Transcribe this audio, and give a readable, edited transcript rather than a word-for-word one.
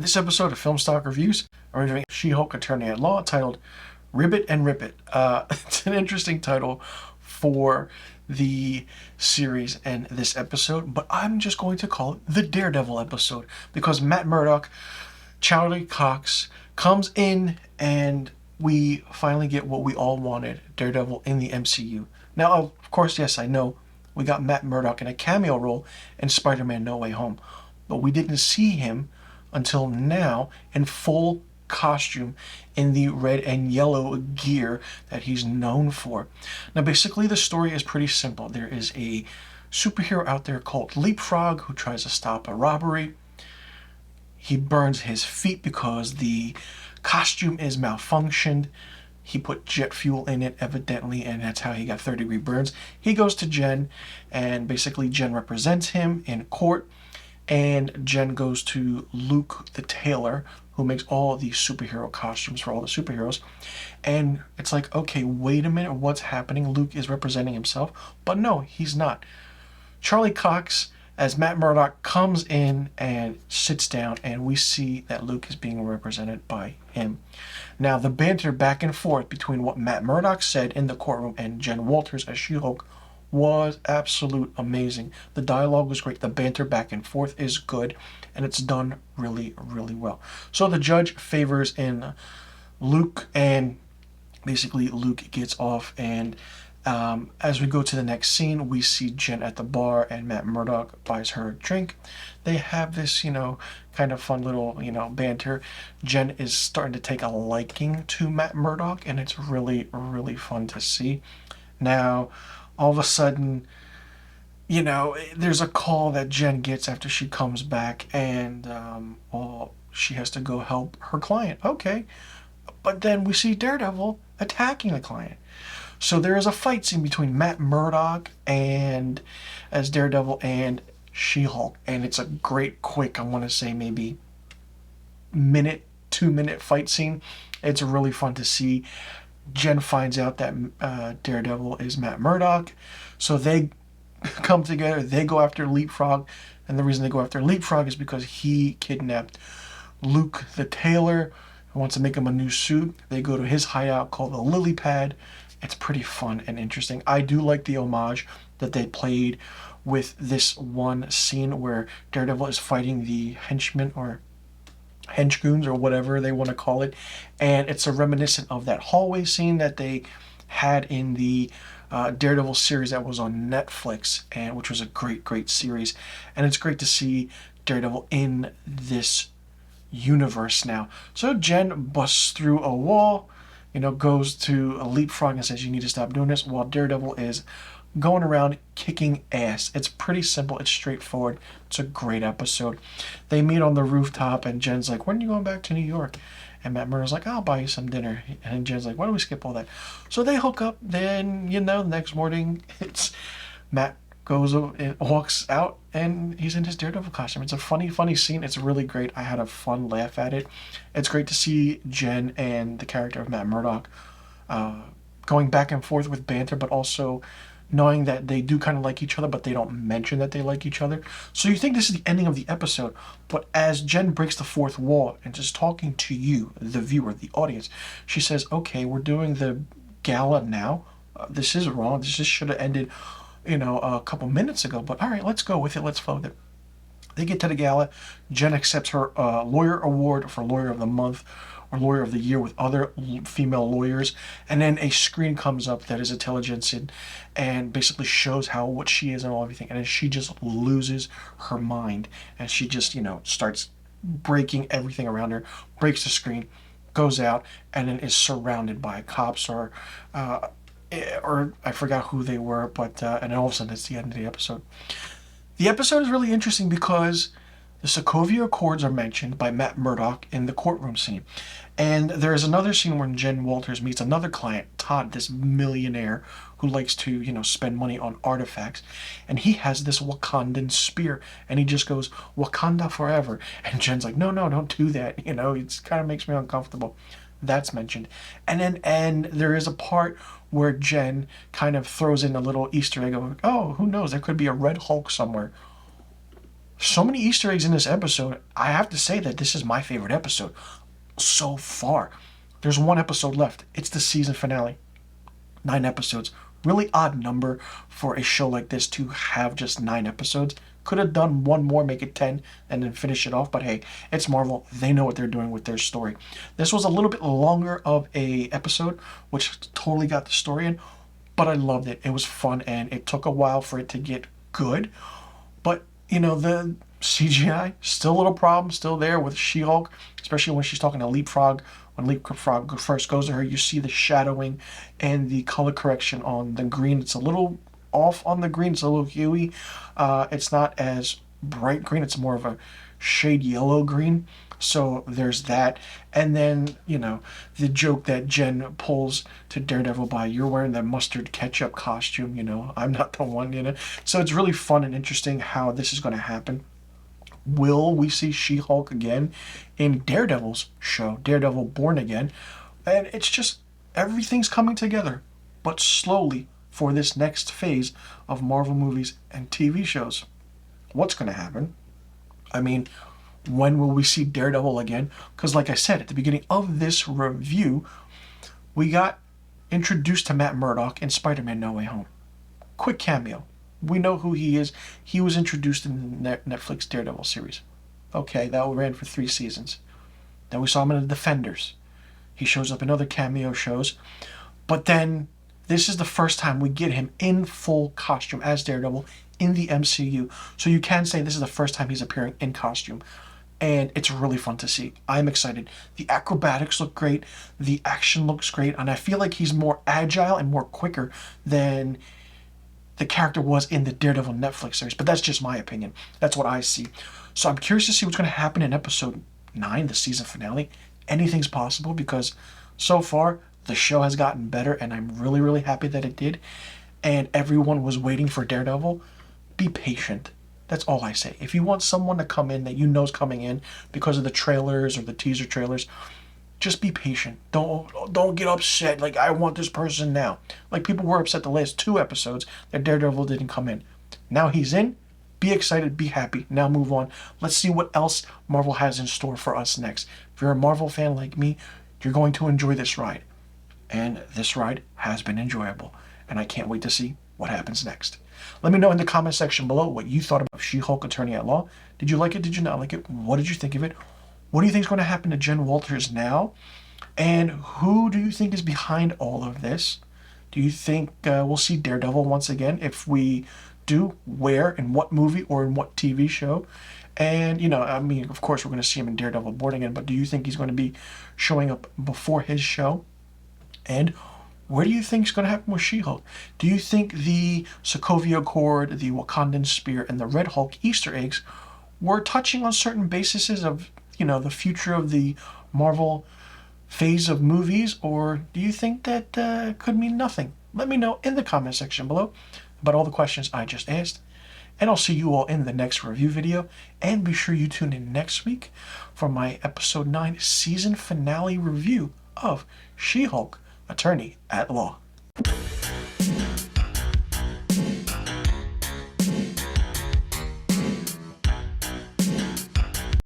This episode of Film Stock Reviews, I'm reviewing She-Hulk Attorney at Law titled Ribbit and Ribbit. It's an interesting title for the series and this episode, but I'm just going to call it the Daredevil episode because Matt Murdock, Charlie Cox, comes in and we finally get what we all wanted, Daredevil in the MCU. Now, of course, yes, I know we got Matt Murdock in a cameo role in Spider-Man No Way Home, but we didn't see him until now in full costume in the red and yellow gear that he's known for. Now, basically, the story is pretty simple. There is a superhero out there called Leapfrog who tries to stop a robbery. He burns his feet because the costume is malfunctioned. He put jet fuel in it, evidently, and that's how he got third-degree burns. He goes to Jen, and basically Jen represents him in court. And Jen goes to Luke the tailor, who makes all the superhero costumes for all the superheroes. And it's like, okay, wait a minute, what's happening? Luke is representing himself. But no, he's not. Charlie Cox, as Matt Murdock, comes in and sits down, and we see that Luke is being represented by him. Now, the banter back and forth between what Matt Murdock said in the courtroom and Jen Walters as She-Hulk was absolute amazing. The dialogue was great. The banter back and forth is good, and it's done really, really well. So the judge favors in Luke, and basically Luke gets off, and as we go to the next scene, we see Jen at the bar, and Matt Murdock buys her a drink. They have this, kind of fun little, banter. Jen is starting to take a liking to Matt Murdock, and it's really, really fun to see. Now, all of a sudden, there's a call that Jen gets after she comes back, and she has to go help her client. Okay. But then we see Daredevil attacking the client. So there is a fight scene between Matt Murdock and as Daredevil and She-Hulk, and it's a great, quick, I want to say maybe 2-minute fight scene. It's really fun to see. Jen finds out that Daredevil is Matt Murdock, so they come together, they go after Leapfrog, and the reason they go after Leapfrog is because he kidnapped Luke the tailor and wants to make him a new suit. They go to his hideout called the Lily Pad. It's pretty fun and interesting. I do like the homage that they played with this one scene where Daredevil is fighting the henchmen or henchgoons or whatever they want to call it, and it's a reminiscent of that hallway scene that they had in the Daredevil series that was on Netflix, and which was a great series. And it's great to see Daredevil in this universe now. So Jen busts through a wall, goes to a Leapfrog and says, "You need to stop doing this," while Daredevil is going around kicking ass. It's pretty simple. It's straightforward. It's a great episode. They meet on the rooftop, and Jen's like, "When are you going back to New York?" And Matt Murdock's like, "I'll buy you some dinner." And Jen's like, "Why don't we skip all that?" So they hook up. Then, the next morning, it's Matt goes and walks out, and he's in his Daredevil costume. It's a funny scene. It's really great. I had a fun laugh at it. It's great to see Jen and the character of Matt Murdock going back and forth with banter, but also knowing that they do kind of like each other, but they don't mention that they like each other. So you think this is the ending of the episode, but as Jen breaks the fourth wall and just talking to you, the viewer, the audience, she says, "Okay, we're doing the gala now. This is wrong. This just should have ended, a couple minutes ago, but all right, let's go with it. Let's flow with it." They get to the gala. Jen accepts her lawyer award for Lawyer of the Month or Lawyer of the Year with other female lawyers, and then a screen comes up that is intelligence and basically shows what she is and everything, and then she just loses her mind, and she just starts breaking everything around her, breaks the screen, goes out, and then is surrounded by cops or I forgot who they were, but and then all of a sudden it's the end of the episode. The episode is really interesting because the Sokovia Accords are mentioned by Matt Murdock in the courtroom scene. And there is another scene where Jen Walters meets another client, Todd, this millionaire who likes to, spend money on artifacts. And he has this Wakandan spear. And he just goes, "Wakanda forever." And Jen's like, no, don't do that. It kind of makes me uncomfortable. That's mentioned. And there is a part where Jen kind of throws in a little Easter egg of, oh, who knows, there could be a Red Hulk somewhere. So many Easter eggs in this episode. I have to say that this is my favorite episode so far. There's one episode left. It's the season finale. 9 episodes. Really odd number for a show like this to have just 9 episodes. Could have done one more, make it 10, and then finish it off. But hey, it's Marvel. They know what they're doing with their story. This was a little bit longer of a episode, which totally got the story in. But I loved it. It was fun, and it took a while for it to get good. But, the CGI, still a little problem, still there with She-Hulk, especially when she's talking to Leapfrog. When Leapfrog first goes to her, you see the shadowing and the color correction on the green. It's a little off on the green. It's a little huey. It's not as bright green. It's more of a shade yellow green. So there's that. And then, the joke that Jen pulls to Daredevil by, you're wearing that mustard ketchup costume, I'm not the one. So it's really fun and interesting how this is going to happen. Will we see She-Hulk again in Daredevil's show, Daredevil Born Again? And it's just, everything's coming together, but slowly for this next phase of Marvel movies and TV shows. What's going to happen? I mean, when will we see Daredevil again? Because like I said at the beginning of this review, we got introduced to Matt Murdock in Spider-Man No Way Home. Quick cameo. We know who he is. He was introduced in the Netflix Daredevil series. Okay, that ran for 3 seasons. Then we saw him in The Defenders. He shows up in other cameo shows. But then, this is the first time we get him in full costume as Daredevil in the MCU. So you can say this is the first time he's appearing in costume. And it's really fun to see. I'm excited. The acrobatics look great. The action looks great. And I feel like he's more agile and more quicker than the character was in the Daredevil Netflix series. But that's just my opinion. That's what I see. So I'm curious to see what's going to happen in episode 9, the season finale. Anything's possible because so far the show has gotten better and I'm really, really happy that it did. And everyone was waiting for Daredevil. Be patient. That's all I say. If you want someone to come in that you know is coming in because of the trailers or the teaser trailers, just be patient. Don't get upset like I want this person now. Like people were upset the last 2 episodes that Daredevil didn't come in. Now he's in. Be excited, be happy. Now move on. Let's see what else Marvel has in store for us next. If you're a Marvel fan like me, you're going to enjoy this ride. And this ride has been enjoyable. And I can't wait to see what happens next. Let me know in the comment section below what you thought about She-Hulk Attorney at Law. Did you like it? Did you not like it? What did you think of it? What do you think is going to happen to Jen Walters now? And who do you think is behind all of this? Do you think we'll see Daredevil once again? If we do, where, in what movie, or in what TV show? And, of course, we're going to see him in Daredevil Born Again, but do you think he's going to be showing up before his show? And what do you think is going to happen with She-Hulk? Do you think the Sokovia Accord, the Wakandan Spear, and the Red Hulk Easter eggs were touching on certain bases of, the future of the Marvel phase of movies? Or do you think that could mean nothing? Let me know in the comment section below about all the questions I just asked. And I'll see you all in the next review video. And be sure you tune in next week for my episode 9 season finale review of She-Hulk Attorney at Law.